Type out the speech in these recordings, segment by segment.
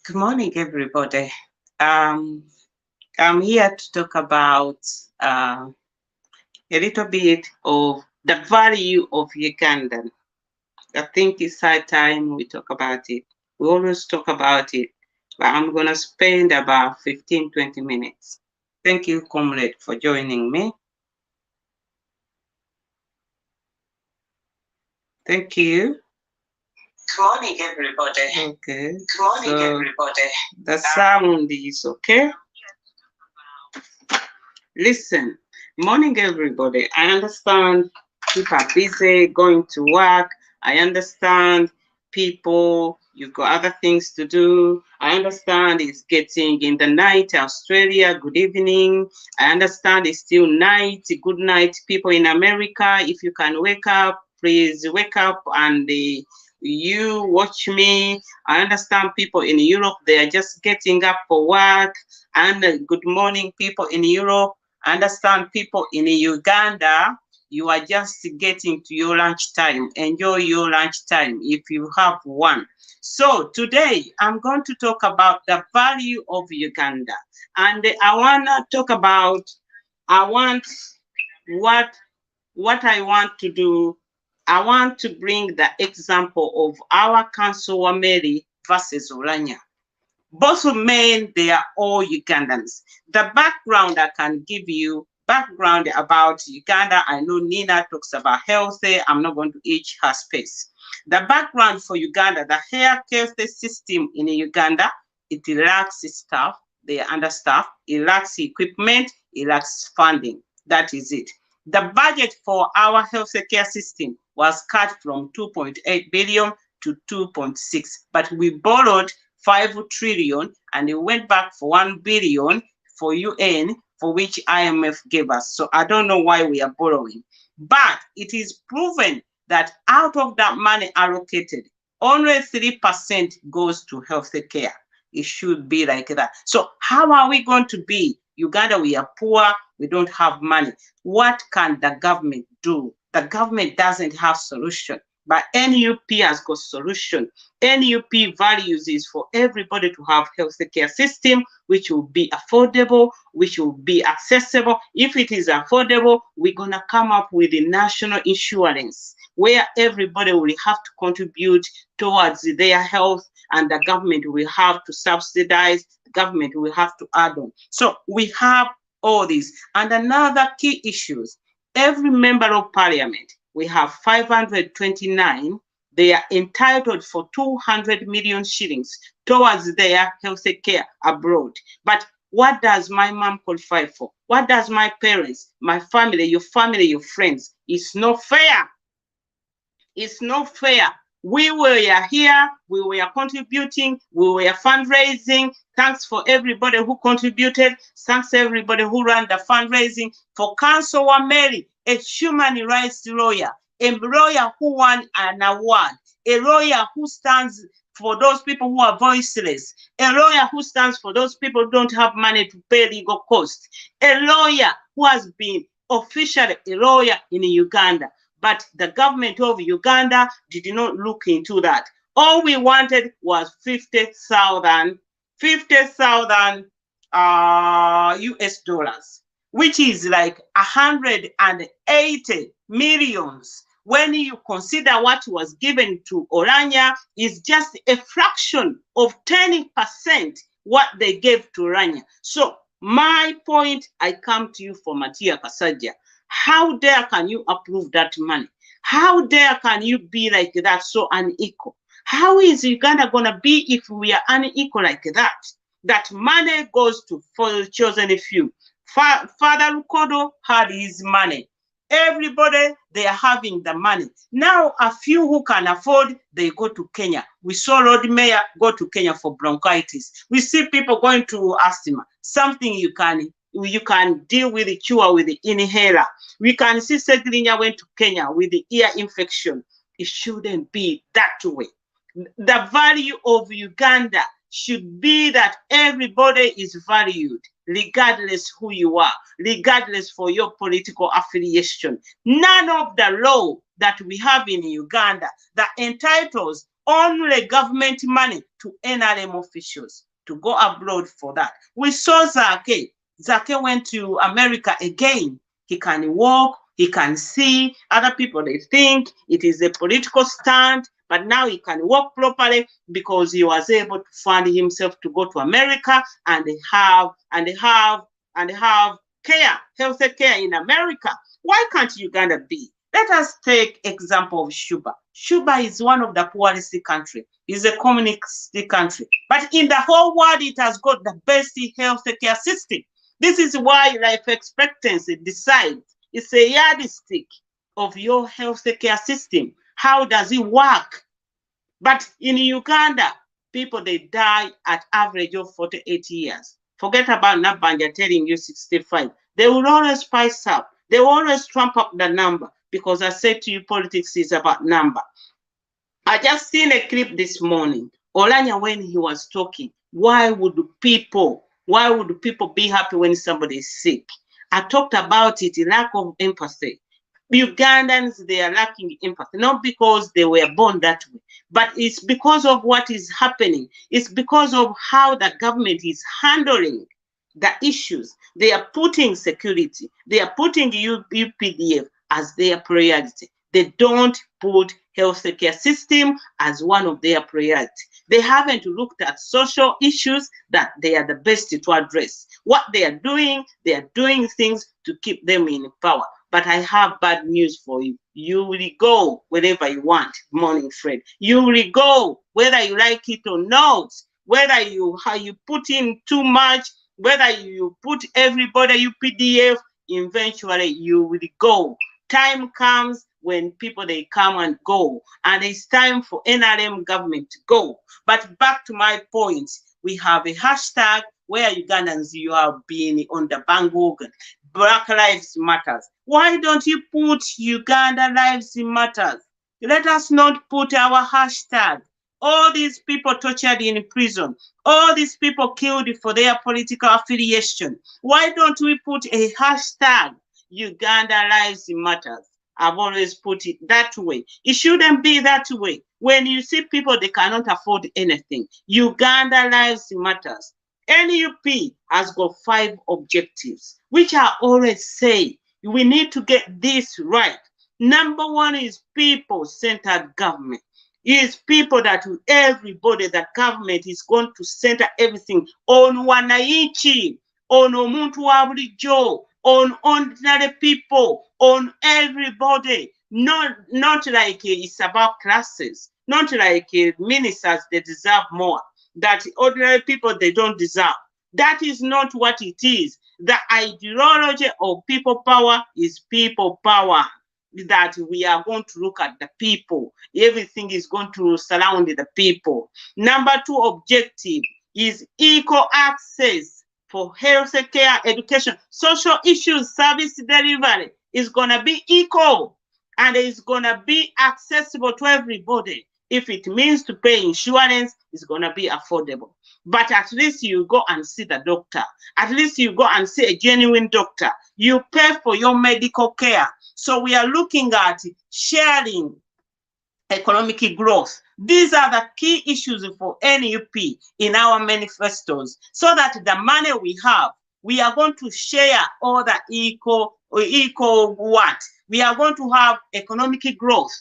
Good morning, everybody. Um, I'm here to talk about a little bit of the value of Ugandan. I think it's high time we talk about it. We always talk about it, but I'm going to spend about 15-20 minutes. Thank you, comrade, for joining me. Thank you. Good morning, everybody. Okay. Good morning, everybody. The sound is okay. Listen, morning everybody. I understand people are busy going to work. I understand people, you've got other things to do. I understand it's getting in the night, Australia, good evening. I understand it's still night, good night, people in America. If you can wake up, please wake up and you watch me. I understand people in Europe, they are just getting up for work. And good morning, people in Europe. I understand people in Uganda, you are just getting to your lunch time. Enjoy your lunch time if you have one. So today I'm going to talk about the value of Uganda. And I want to talk about, what I want to do. I want to bring the example of our Council Wameli versus Olonya. Both men, they are all Ugandans. The background I can give you, background about Uganda, I know Nina talks about health. I'm not going to each her space. The background for Uganda, the health system in Uganda, it lacks staff, they are understaffed, it lacks equipment, it lacks funding. That is it. The budget for our healthcare system was cut from 2.8 billion to 2.6, but we borrowed 5 trillion and it went back for 1 billion for UN, for which IMF gave us. So I don't know why we are borrowing. But it is proven that out of that money allocated, only 3% goes to healthcare. It should be like that. So how are we going to be? Uganda, we are poor, we don't have money. What can the government do? The government doesn't have solution. But NUP has got solution. NUP values is for everybody to have healthcare system, which will be affordable, which will be accessible. If it is affordable, we're gonna come up with a national insurance where everybody will have to contribute towards their health, and the government will have to subsidize, the government will have to add on. So we have all these. And another key issues, every member of parliament, we have 529, they are entitled for 200 million shillings towards their health care abroad. But what does my mom qualify for? What does my parents, my family, your friends? It's not fair. It's not fair. We were here, we were contributing, we were fundraising. Thanks for everybody who contributed. Thanks everybody who ran the fundraising. For Council Wameli, a human rights lawyer, a lawyer who won an award, a lawyer who stands for those people who are voiceless, a lawyer who stands for those people who don't have money to pay legal costs, a lawyer who has been officially a lawyer in Uganda. But the government of Uganda did not look into that. All we wanted was 50,000 US dollars, which is like 180 millions. When you consider what was given to Olonya is just a fraction of 10% what they gave to Olonya. So my point, I come to you for Matia Kasaja. How dare can you approve that money? How dare can you be like that, so unequal? How is Uganda gonna be if we are unequal like that? That money goes to for the chosen few. Father Rukodo had his money. Everybody, they are having the money. Now, a few who can afford, they go to Kenya. We saw Lord Mayor go to Kenya for bronchitis. We see people going to asthma, something you can deal with the cure with the inhaler. We can see Segrinya went to Kenya with the ear infection. It shouldn't be that way. The value of Uganda should be that everybody is valued, regardless who you are, regardless for your political affiliation. None of the law that we have in Uganda that entitles only government money to NRM officials to go abroad for that. We saw Zake. Zake went to America again. He can walk, he can see. Other people, they think it is a political stunt, but now he can walk properly because he was able to fund himself to go to America and have care, health care in America. Why can't Uganda be? Let us take example of Cuba. Cuba is one of the poorest country. It's a communist country. But in the whole world, it has got the best health care system. This is why life expectancy decides. It's a yardstick of your health care system. How does it work? But in Uganda, people, they die at average of 48 years. Forget about Nabanja telling you 65. They will always spice up. They will always trump up the number because I said to you, politics is about number. I just seen a clip this morning. Olonya, when he was talking, why would people be happy when somebody is sick? I talked about it, lack of empathy. Ugandans, they are lacking empathy, not because they were born that way, but it's because of what is happening. It's because of how the government is handling the issues. They are putting security, they are putting UPDF as their priority. They don't put healthcare system as one of their priority. They haven't looked at social issues that they are the best to address. What they are doing things to keep them in power. But I have bad news for you. You will go wherever you want, morning Fred. You will go whether you like it or not, whether you put in too much, whether you put everybody UPDF, eventually you will go. Time comes when people, they come and go, and it's time for NRM government to go. But back to my point, we have a hashtag where Ugandans, you have been on the bandwagon. Black Lives Matters. Why don't you put Uganda Lives Matters? Let us not put our hashtag. All these people tortured in prison, all these people killed for their political affiliation. Why don't we put a hashtag, Uganda Lives Matters? I've always put it that way. It shouldn't be that way. When you see people, they cannot afford anything. Uganda Lives Matters. NUP has got 5 objectives, which I always say we need to get this right. Number 1 is people-centered government. Is people that everybody, that government is going to center everything on wananchi, on omuntu wa bulijjo, on ordinary people, on everybody. Not like it's about classes, not like ministers, they deserve more, that ordinary people, they don't deserve. That is not what it is. The ideology of people power is people power, that we are going to look at the people. Everything is going to surround the people. Number 2 objective is equal access for health care, education, social issues, service delivery is going to be equal, and it's going to be accessible to everybody. If it means to pay insurance, it's going to be affordable. But at least you go and see the doctor. At least you go and see a genuine doctor. You pay for your medical care. So we are looking at sharing economic growth. These are the key issues for NUP in our manifestos, so that the money we have, we are going to share all the equal what? We are going to have economic growth.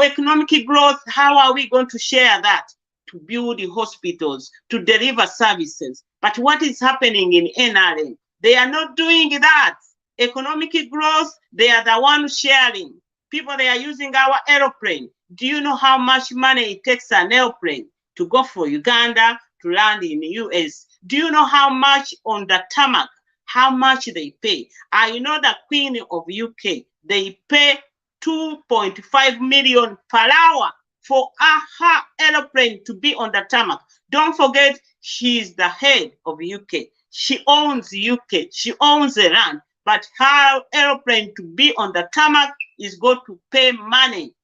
Economic growth, how are we going to share that? To build the hospitals, to deliver services. But what is happening in NRM? They are not doing that. Economic growth, they are the ones sharing. People, they are using our airplane. Do you know how much money it takes an airplane to go for Uganda, to land in the US? Do you know how much on the tarmac, how much they pay? I know the Queen of UK, they pay 2.5 million per hour for her airplane to be on the tarmac. Don't forget, she's the head of UK. She owns UK. She owns the land. But her airplane to be on the tarmac is going to pay money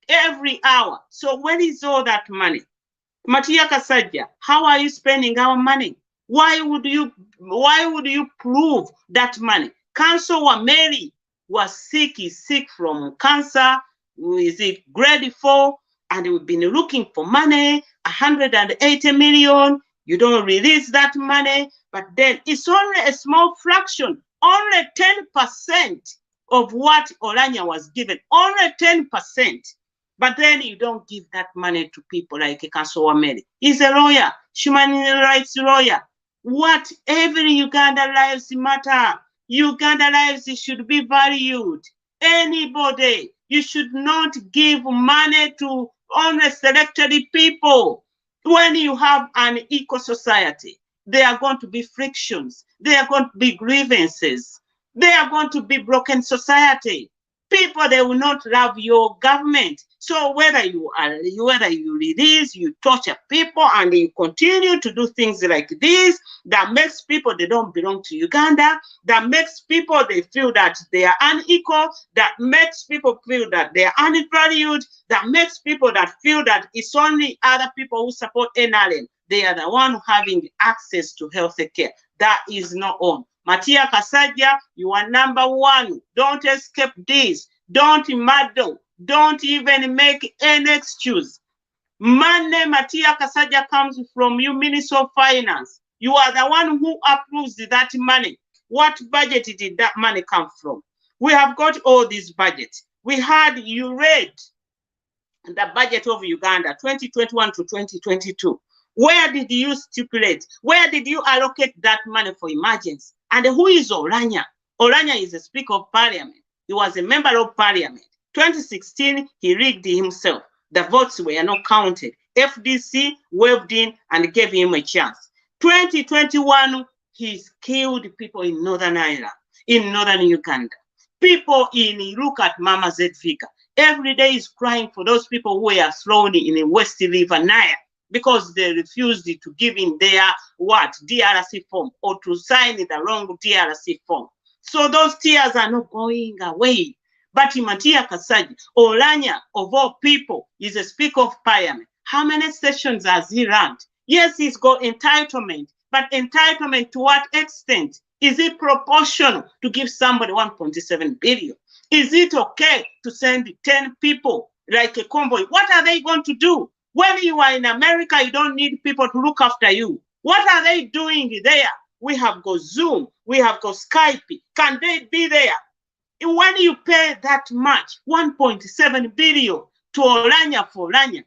every hour. So where is all that money? Matia Kasajja, how are you spending our money? Why would you prove that money? Councillor Mary was sick, is sick from cancer. Is it grade 4? and we've been looking for money, 180 million. You don't release that money, but then it's only a small fraction, only 10% of what Olonya was given, only 10%. But then you don't give that money to people like Councillor Mary. He's a lawyer, human rights lawyer. What every Uganda lives matter. Uganda lives should be valued. Anybody, you should not give money to only selected people. When you have an equal society, there are going to be frictions. There are going to be grievances. There are going to be broken society. People, they will not love your government. So whether you release, you torture people, and you continue to do things like this, that makes people they don't belong to Uganda, that makes people they feel that they are unequal, that makes people feel that they are unvalued, that makes people that feel that it's only other people who support NRM. They are the one having access to health care. That is not on. Matia Kasaja, you are number one. Don't escape this. Don't muddle. Don't even make any excuse. Money, Matia Kasaja, comes from you, Minister of Finance. You are the one who approves that money. What budget did that money come from? We have got all these budgets. You read the budget of Uganda, 2021 to 2022. Where did you stipulate? Where did you allocate that money for emergency? And who is Olonya? Olonya is a Speaker of Parliament. He was a member of Parliament. 2016, he rigged himself. The votes were not counted. FDC waved in and gave him a chance. 2021, he's killed people in Northern Ireland, in Northern Uganda. People look at Mama Zedvika. Every day is crying for those people who were thrown in the West River Nile, because they refused to give in their DRC form, or to sign the wrong DRC form. So those tears are not going away. But Matia Kasaji, Olonya, of all people, is a Speaker of Parliament. How many sessions has he run? Yes, he's got entitlement, but entitlement to what extent? Is it proportional to give somebody 1.7 billion? Is it okay to send 10 people like a convoy? What are they going to do? When you are in America, you don't need people to look after you. What are they doing there? We have got Zoom, we have got Skype. Can they be there? When you pay that much, 1.7 billion to Olonya for Olonya,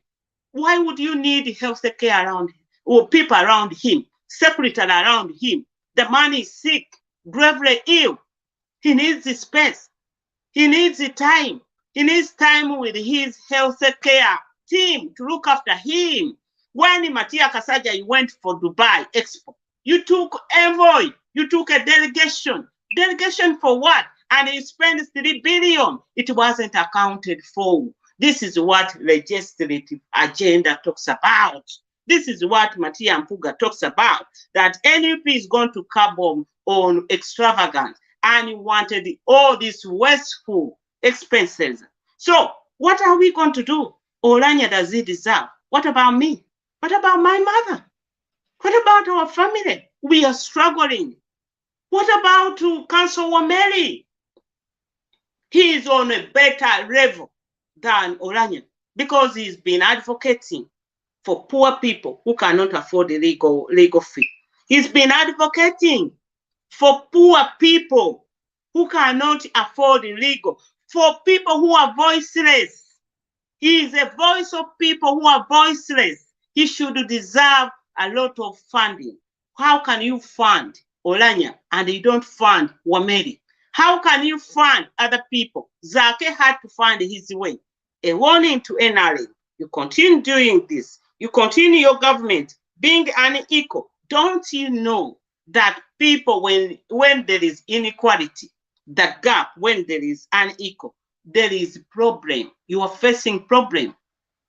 why would you need health care around him, or people around him, secretary around him? The man is sick, gravely ill. He needs the space. He needs the time. He needs time with his health care team to look after him. When Matia Kasaja, you went for Dubai Expo, you took envoy, you took a delegation. Delegation for what? And you spent 3 billion. It wasn't accounted for. This is what legislative agenda talks about. This is what Matia Mpuga talks about, that NUP is going to curb on extravagance, and you wanted all these wasteful expenses. So what are we going to do? Olonya, does he deserve? What about me? What about my mother? What about our family? We are struggling. What about Councillor Mary? He is on a better level than Olonya, because he's been advocating for poor people who cannot afford the legal fee. He's been advocating for poor people who cannot afford the legal, for people who are voiceless. He is a voice of people who are voiceless. He should deserve a lot of funding. How can you fund Olonya and you don't fund Wameli? How can you fund other people? Zake had to find his way. A warning to NRM. You continue doing this. You continue your government being unequal. Don't you know that people, when there is inequality, the gap, when there is unequal, there is problem. You are facing problem.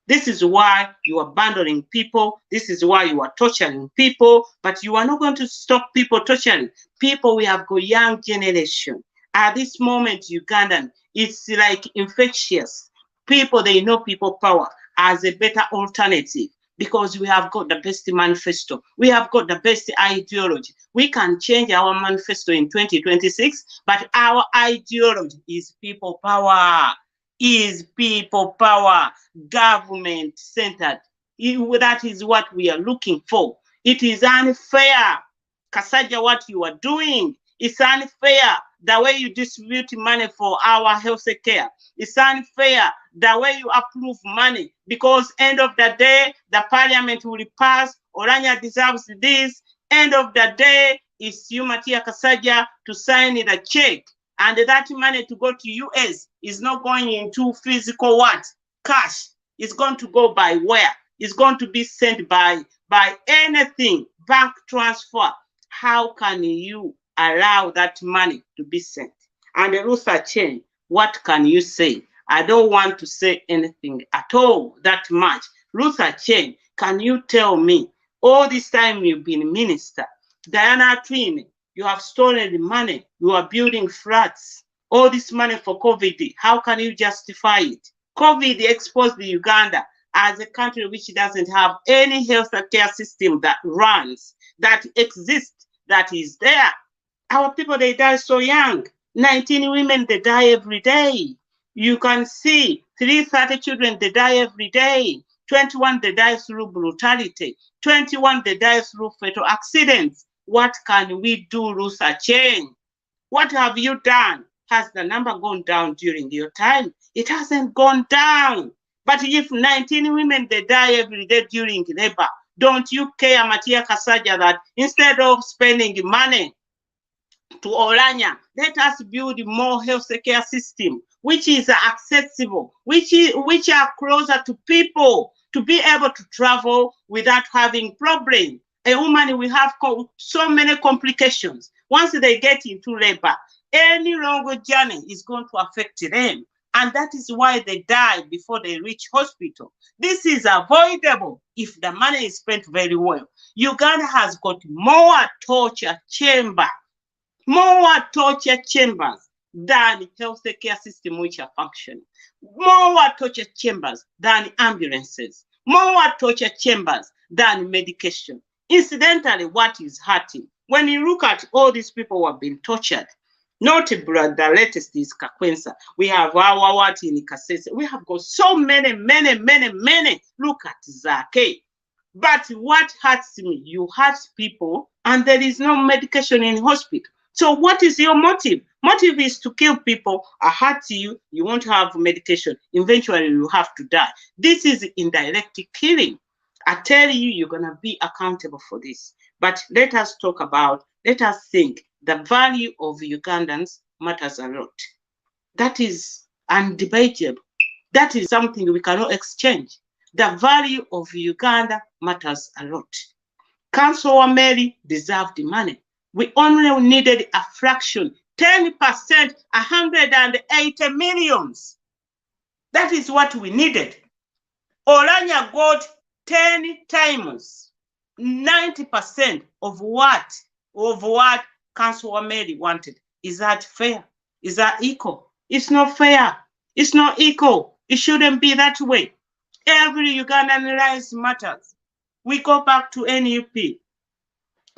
This is why you are abandoning people. This is why you are torturing people. But you are not going to stop people torturing people. We have got young generation. At this moment, Ugandan, it's like infectious. People, they know people power as a better alternative, because we have got the best manifesto. We have got the best ideology. We can change our manifesto in 2026, but our ideology is people power. is people power, government centered. That is what we are looking for. It is unfair, Kasaja, what you are doing. It's unfair the way you distribute money for our health care. It's unfair the way you approve money, because end of the day, the parliament will pass. Olonya deserves this. End of the day, it's you, Matia Kasaja, to sign the check. And that money to go to US is not going into physical what? Cash. It's going to go by where? It's going to be sent by anything, bank transfer. How can you allow that money to be sent? And Luther Chen, what can you say? I don't want to say anything at all that much. Luther Chen, can you tell me, all this time you've been minister, Diana Twin, you have stolen the money, you are building flats, all this money for COVID, how can you justify it? COVID exposed the Uganda as a country which doesn't have any health care system that runs, that exists, that is there. Our people, they die so young. 19 women, they die every day. You can see 330 children, they die every day. 21, they die through brutality. 21, they die through fatal accidents. What can we do, Luther Chen? What have you done? Has the number gone down during your time? It hasn't gone down. But if 19 women, they die every day during labor, don't you care, Matia Kasaja, that instead of spending money to Olonya, let us build more health care system, which is accessible, which are closer to people, to be able to travel without having problems. A woman will have so many complications. Once they get into labor, any longer journey is going to affect them. And that is why they die before they reach hospital. This is avoidable if the money is spent very well. Uganda has got more torture chambers than health care system which are functioning. More torture chambers than ambulances. More torture chambers than medication. Incidentally, what is hurting? When you look at all these people who have been tortured, notably the latest is Kakwensa. We have our what in Kasese. We have got so many. Look at Zake. But what hurts me? You hurt people and there is no medication in hospital. So what is your motive? Motive is to kill people. I hurt you, you won't have medication. Eventually you have to die. This is indirect killing. I tell you, you're going to be accountable for this. But let us think the value of Ugandans matters a lot. That is undebatable. That is something we cannot exchange. The value of Uganda matters a lot. Councillor Mary deserved the money. We only needed a fraction, 10%, 180 millions. That is what we needed. Olonya got 10 times, 90% of what Councillor Mary wanted. Is that fair? Is that equal? It's not fair. It's not equal. It shouldn't be that way. Every Ugandan lives matters. We go back to NUP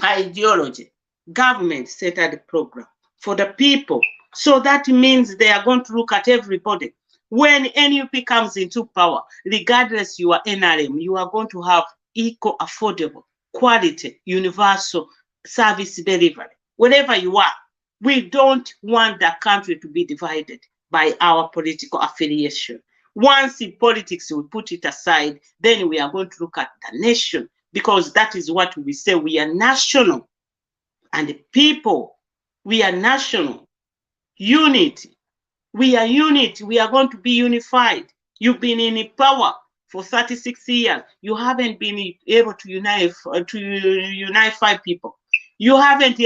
ideology, government-centered program for the people. So that means they are going to look at everybody. When NUP comes into power, regardless you are NRM, you are going to have equal, affordable, quality, universal service delivery. Wherever you are, we don't want the country to be divided by our political affiliation. Once in politics, we put it aside, then we are going to look at the nation, because that is what we say. We are national. And the people, we are national. Unity. We are unity. We are going to be unified. You've been in power for 36 years. You haven't been able to unite 5 people. You haven't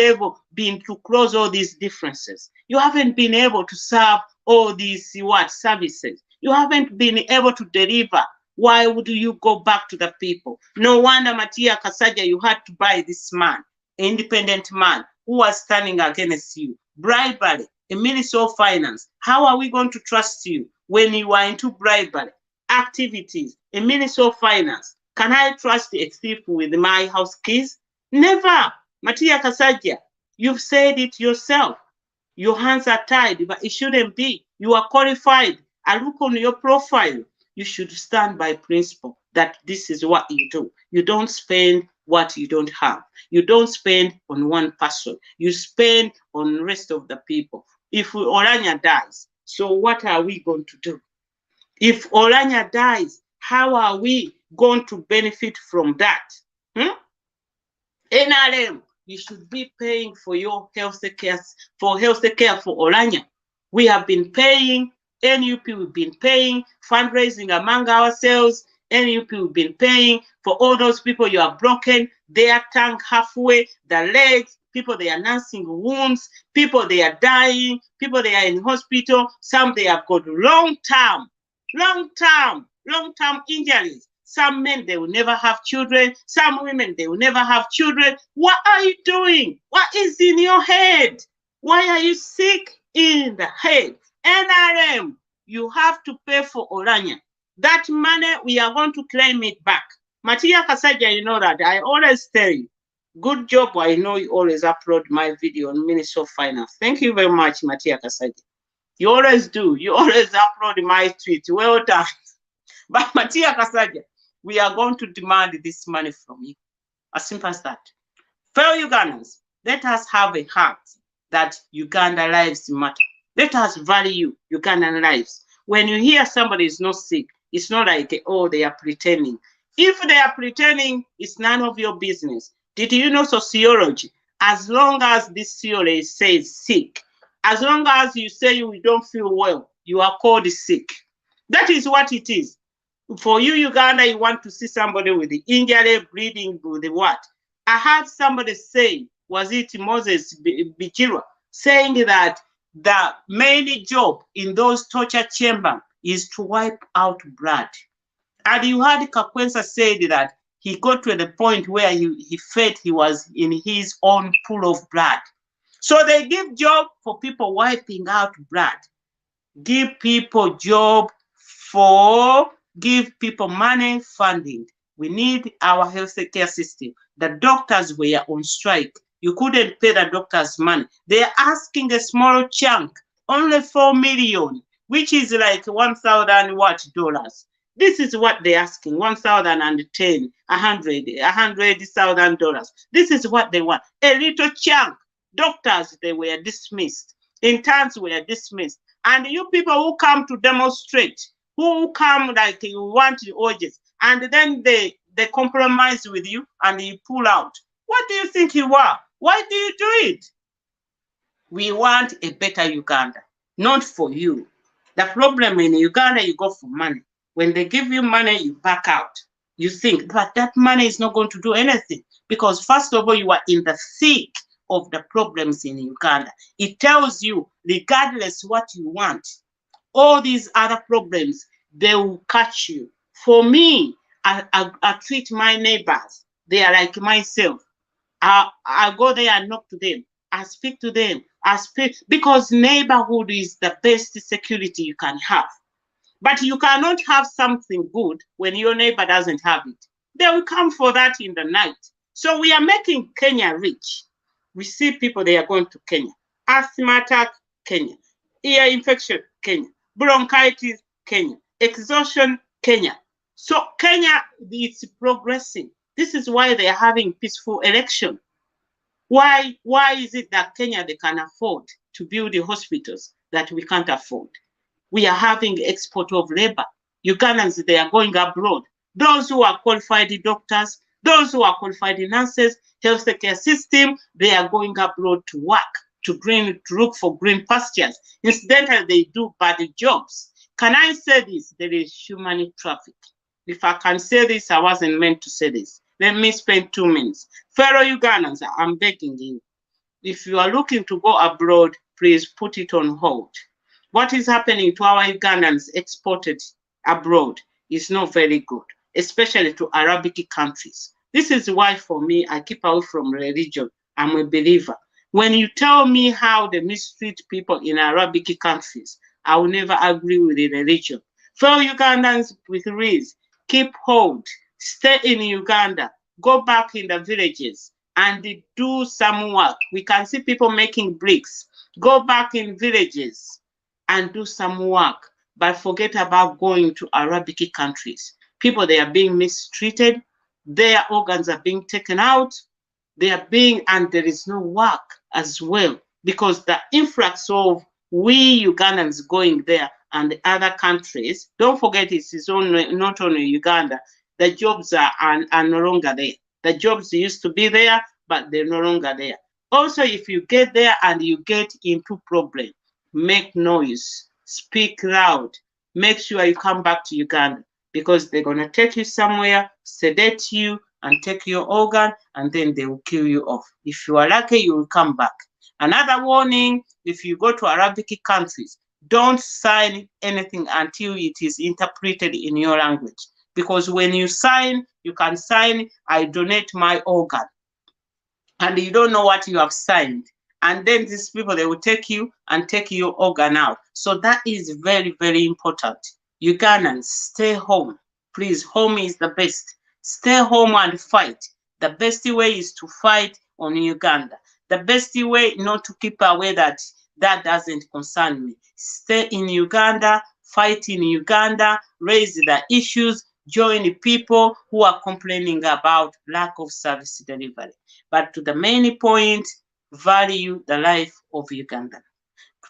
been to close all these differences. You haven't been able to serve all these services. You haven't been able to deliver. Why would you go back to the people? No wonder, Matia Kasaja, you had to buy this man, independent man, who was standing against you. Bribery, a Minister of Finance. How are we going to trust you when you are into bribery? Activities, a Minister of Finance. Can I trust a thief with my house keys? Never. Matia Kasaja, you've said it yourself. Your hands are tied, but it shouldn't be. You are qualified I look on your profile. You should stand by principle that this is what you do. You don't spend what you don't have. You don't spend on one person. You spend on the rest of the people. If Olonya dies, so what are we going to do? If Olonya dies, how are we going to benefit from that? NRM, you should be paying for your health care, for Olonya. We have been paying, NUP we've been paying, fundraising among ourselves, NUP we've been paying for all those people you have broken, their tongue halfway, the legs, people they are nursing wounds, people they are dying, people they are in hospital, some they have got long-term injuries. Some men, they will never have children. Some women, they will never have children. What are you doing? What is in your head? Why are you sick in the head? NRM, you have to pay for Olonya. That money, we are going to claim it back. Matia Kasaja, you know that. I always tell you, good job. I know you always upload my video on Ministry of Finance. Thank you very much, Matia Kasaja. You always do. You always upload my tweet. Well done. But Matia Kasaja, we are going to demand this money from you. As simple as that. Fellow Ugandans, let us have a heart that Uganda lives matter. Let us value Ugandan lives. When you hear somebody is not sick, it's not like, oh, they are pretending. If they are pretending, it's none of your business. Did you know sociology? As long as this theory says sick, as long as you say you don't feel well, you are called sick. That is what it is. For you, Uganda, you want to see somebody with the injury, bleeding, with the what? I heard somebody say, was it Moses Bichirwa, saying that the main job in those torture chambers is to wipe out blood. And you heard Kakwensa said that he got to the point where he felt he was in his own pool of blood. So they give job for people wiping out blood. Give people job for give people money funding. We need our health care system. The doctors were on strike. You couldn't pay the doctors money. They're asking a small chunk, only 4 million, which is like 1,000 what dollars. This is what they're asking, 1,010, $100,000. This is what they want. A little chunk. Doctors, they were dismissed. Interns were dismissed. And you people who come to demonstrate, who come like you want the urges, and then they compromise with you and you pull out. What do you think you are? Why do you do it? We want a better Uganda, not for you. The problem in Uganda, you go for money. When they give you money, you back out. You think, but that money is not going to do anything because first of all, you are in the thick of the problems in Uganda. It tells you, regardless what you want, all these other problems, they will catch you. For me, I treat my neighbors. They are like myself. I go there and knock to them. I speak to them. I speak because neighborhood is the best security you can have. But you cannot have something good when your neighbor doesn't have it. They will come for that in the night. So we are making Kenya rich. We see people, they are going to Kenya. Asthma attack, Kenya. Ear infection, Kenya. Bronchitis, Kenya. Exhaustion, Kenya. So Kenya is progressing. This is why they are having peaceful election. Why is it that Kenya, they can afford to build the hospitals that we can't afford? We are having export of labor. Ugandans, they are going abroad. Those who are qualified doctors, those who are qualified nurses, healthcare system, they are going abroad to work, to look for green pastures. Incidentally, they do bad jobs. Can I say this? There is human traffic. If I can say this, I wasn't meant to say this. Let me spend 2 minutes. Fellow Ugandans, I'm begging you. If you are looking to go abroad, please put it on hold. What is happening to our Ugandans exported abroad is not very good, especially to Arabic countries. This is why, for me, I keep away from religion. I'm a believer. When you tell me how they mistreat people in Arabic countries, I will never agree with the religion. Fellow Ugandans, with reason, keep hold, stay in Uganda, go back in the villages and do some work. We can see people making bricks. Go back in villages and do some work. but forget about going to Arabic countries. People, they are being mistreated. Their organs are being taken out. They are being, and there is no work as well, because the influx of we Ugandans going there and the other countries, don't forget it is only, not only Uganda, the jobs are no longer there. The jobs used to be there, but they're no longer there. Also, if you get there and you get into problem, make noise, speak loud, make sure you come back to Uganda, because they're going to take you somewhere, sedate you, and take your organ, and then they will kill you off. If you are lucky, you will come back. Another warning, if you go to Arabic countries, don't sign anything until it is interpreted in your language. Because when you sign, you can sign, I donate my organ. And you don't know what you have signed. And then these people, they will take you and take your organ out. So that is very, very important. Ugandans, stay home. Please, home is the best. Stay home and fight. The best way is to fight on Uganda. The best way not to keep away that doesn't concern me. Stay in Uganda, fight in Uganda, raise the issues, join people who are complaining about lack of service delivery. But to the main point, value the life of Ugandan.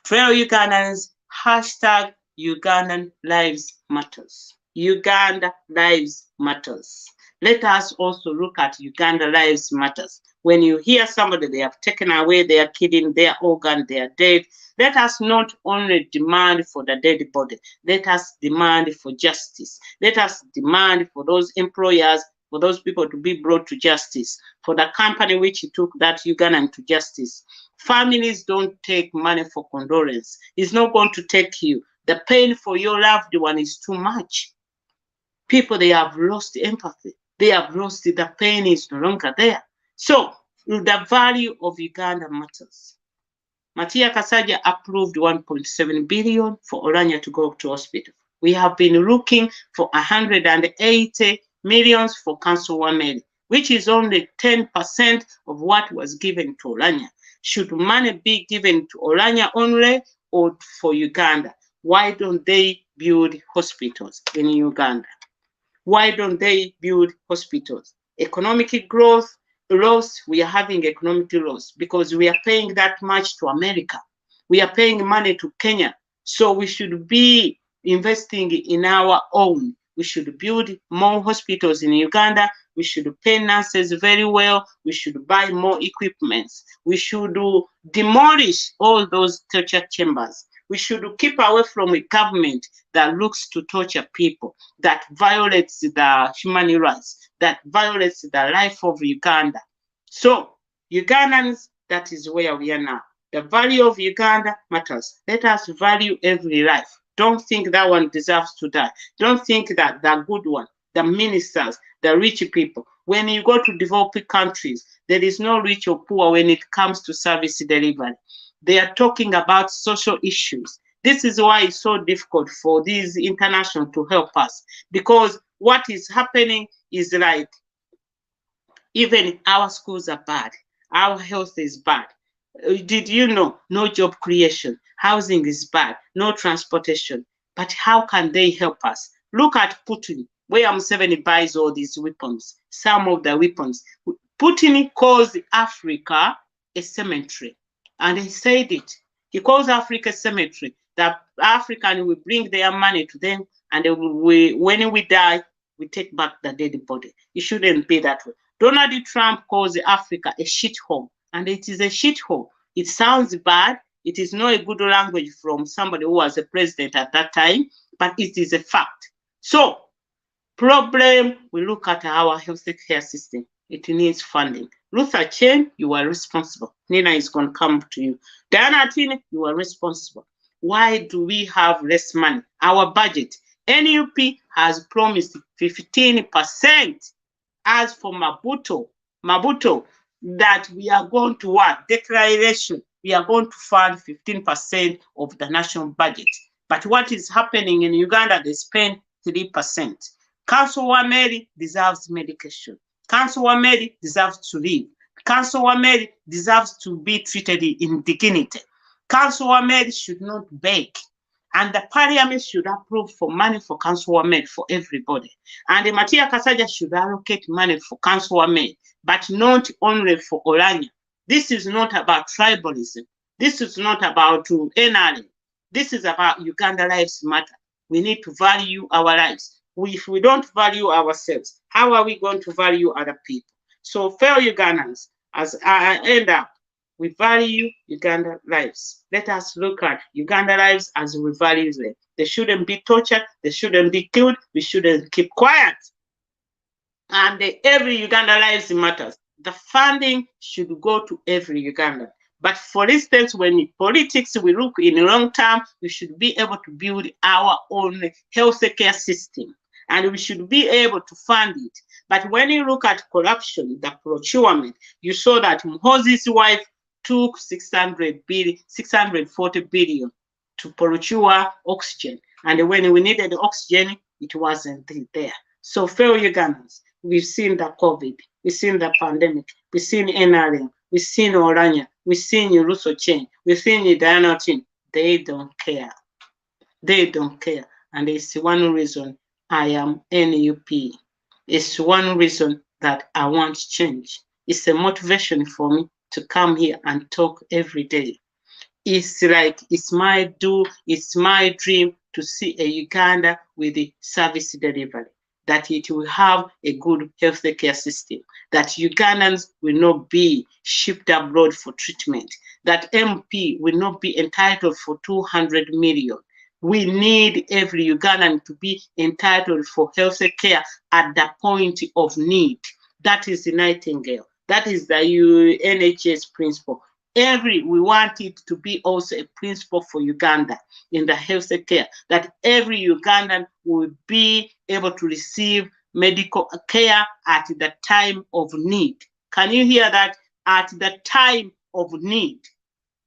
Fellow Ugandans, hashtag Ugandan Lives Matters. Uganda Lives Matters. Let us also look at Uganda Lives Matters. When you hear somebody, they have taken away their kidney, their organ, they are dead, let us not only demand for the dead body, let us demand for justice. Let us demand for those employers, for those people to be brought to justice, for the company which took that Ugandan to justice. Families don't take money for condolence. It's not going to take you. The pain for your loved one is too much. People, they have lost empathy. They have lost it. The pain is no longer there. So the value of Uganda matters. Matia Kasaja approved 1.7 billion for Olonya to go to hospital. We have been looking for 180 millions for Council Wameli, which is only 10% of what was given to Olonya. Should money be given to Olonya only or for Uganda? Why don't they build hospitals in Uganda? Why don't they build hospitals? Economic growth loss, we are having economic loss because we are paying that much to America. We are paying money to Kenya. So we should be investing in our own. We should build more hospitals in Uganda. We should pay nurses very well. We should buy more equipment. We should demolish all those torture chambers. We should keep away from a government that looks to torture people, that violates the human rights, that violates the life of Uganda. So, Ugandans, that is where we are now. The value of Uganda matters. Let us value every life. Don't think that one deserves to die. Don't think that the good one, the ministers, the rich people. When you go to developing countries, there is no rich or poor when it comes to service delivery. They are talking about social issues. This is why it's so difficult for these international to help us, because what is happening is like, even our schools are bad, our health is bad. Did you know? No job creation, housing is bad, no transportation. But how can they help us? Look at Putin, where Museveni buys all these weapons, some of the weapons. Putin calls Africa a cemetery. And he said it. He calls Africa cemetery. That African will bring their money to them, and when we die, we take back the dead body. It shouldn't be that way. Donald Trump calls Africa a shithole, and it is a shithole. It sounds bad. It is not a good language from somebody who was a president at that time, but it is a fact. So, problem, we look at our health care system. It needs funding. Luther Chen, you are responsible. Nina is going to come to you. Diana Tine, you are responsible. Why do we have less money? Our budget. NUP has promised 15%. As for Maputo, that we are going to what? Declaration. We are going to fund 15% of the national budget. But what is happening in Uganda? They spend 3%. Council Wameli deserves medication. Council Wameli deserves to live. Council Wameli deserves to be treated in dignity. Council Wameli should not beg. And the parliament should approve for money for councilwomen for everybody. And the Matia Kasaja should allocate money for councilwomen, but not only for Olonya. This is not about tribalism. This is not about NRM. This is about Uganda Lives Matter. We need to value our lives. If we don't value ourselves, how are we going to value other people? So, fellow Ugandans, as I end up, we value Uganda lives. Let us look at Uganda lives as we value them. They shouldn't be tortured. They shouldn't be killed. We shouldn't keep quiet. And every Uganda lives matters. The funding should go to every Ugandan. But for instance, when in politics we look in the long term, we should be able to build our own health care system. And we should be able to fund it. But when you look at corruption, the procurement, you saw that Mhozi's wife took 640 billion to procure oxygen. And when we needed oxygen, it wasn't there. So, fellow Ugandans, we've seen the COVID, we've seen the pandemic, we've seen NRM, we've seen Olonya, we've seen Russo Chain, we've seen Diana Chin. They don't care. They don't care. And it's one reason I am NUP. It's one reason that I want change. It's a motivation for me to come here and talk every day. It's like, it's my it's my dream to see a Uganda with a service delivery, that it will have a good health care system, that Ugandans will not be shipped abroad for treatment, that MP will not be entitled for 200 million. We need every Ugandan to be entitled for health care at the point of need. That is the Nightingale. That is the NHS principle. We want it to be also a principle for Uganda in the health care, that every Ugandan will be able to receive medical care at the time of need. Can you hear that? At the time of need.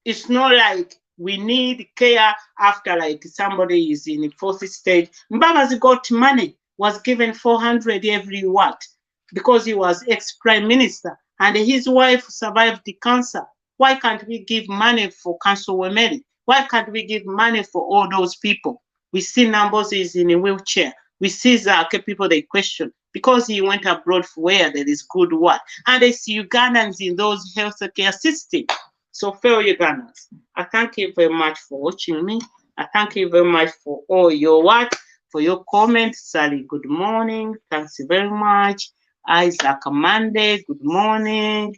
It's not like we need care after like somebody is in the fourth stage. Mbabazi got money, was given 400 every what? Because he was ex-prime minister and his wife survived the cancer. Why can't we give money for cancer women? Why can't we give money for all those people? We see Numbers is in a wheelchair. We see Zake people they question because he went abroad for where there is good work. And they see Ugandans in those healthcare systems. So, fellow Ugandans, I thank you very much for watching me. I thank you very much for all your work, for your comments. Sally, good morning. Thanks very much. Isaac Amande, good morning.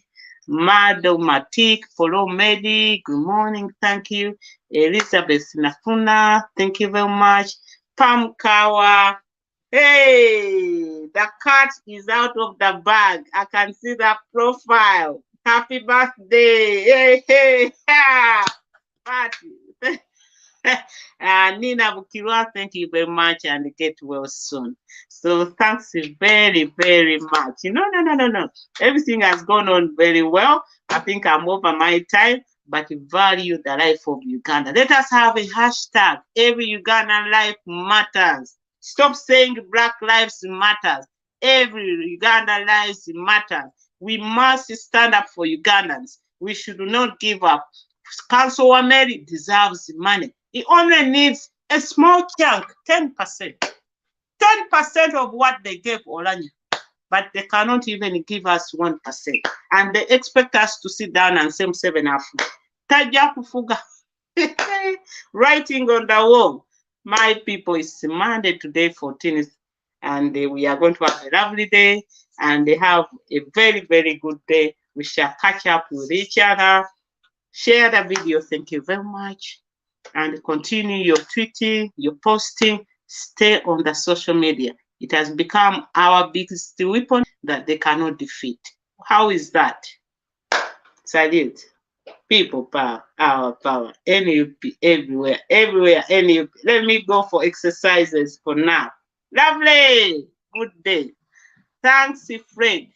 Mado Matik, Follow Medi, good morning, thank you. Elizabeth Nafuna, thank you very much. Pam Kawa, hey, the cat is out of the bag. I can see that profile. Happy birthday, hey, hey, ha, party. Nina Bukirwa, thank you very much and get well soon. So thanks very, very much. No. Everything has gone on very well. I think I'm over my time, but value the life of Uganda. Let us have a hashtag. Every Ugandan life matters. Stop saying Black Lives Matters. Every Ugandan lives matters. We must stand up for Ugandans. We should not give up. Council Mary deserves money. He only needs a small chunk, 10%. 10% of what they gave Olonya. But they cannot even give us 1%. And they expect us to sit down and say 7 Africa. Taja kufuga. Writing on the wall. My people, it's Monday today, 14th. And we are going to have a lovely day. And they have a very, very good day. We shall catch up with each other. Share the video. Thank you very much. And continue your tweeting, your posting. Stay on the social media. It has become our biggest weapon that they cannot defeat. How is that? Salute. People power, our power. NUP everywhere, NUP. Let me go for exercises for now. Lovely. Good day. Thanks, friend.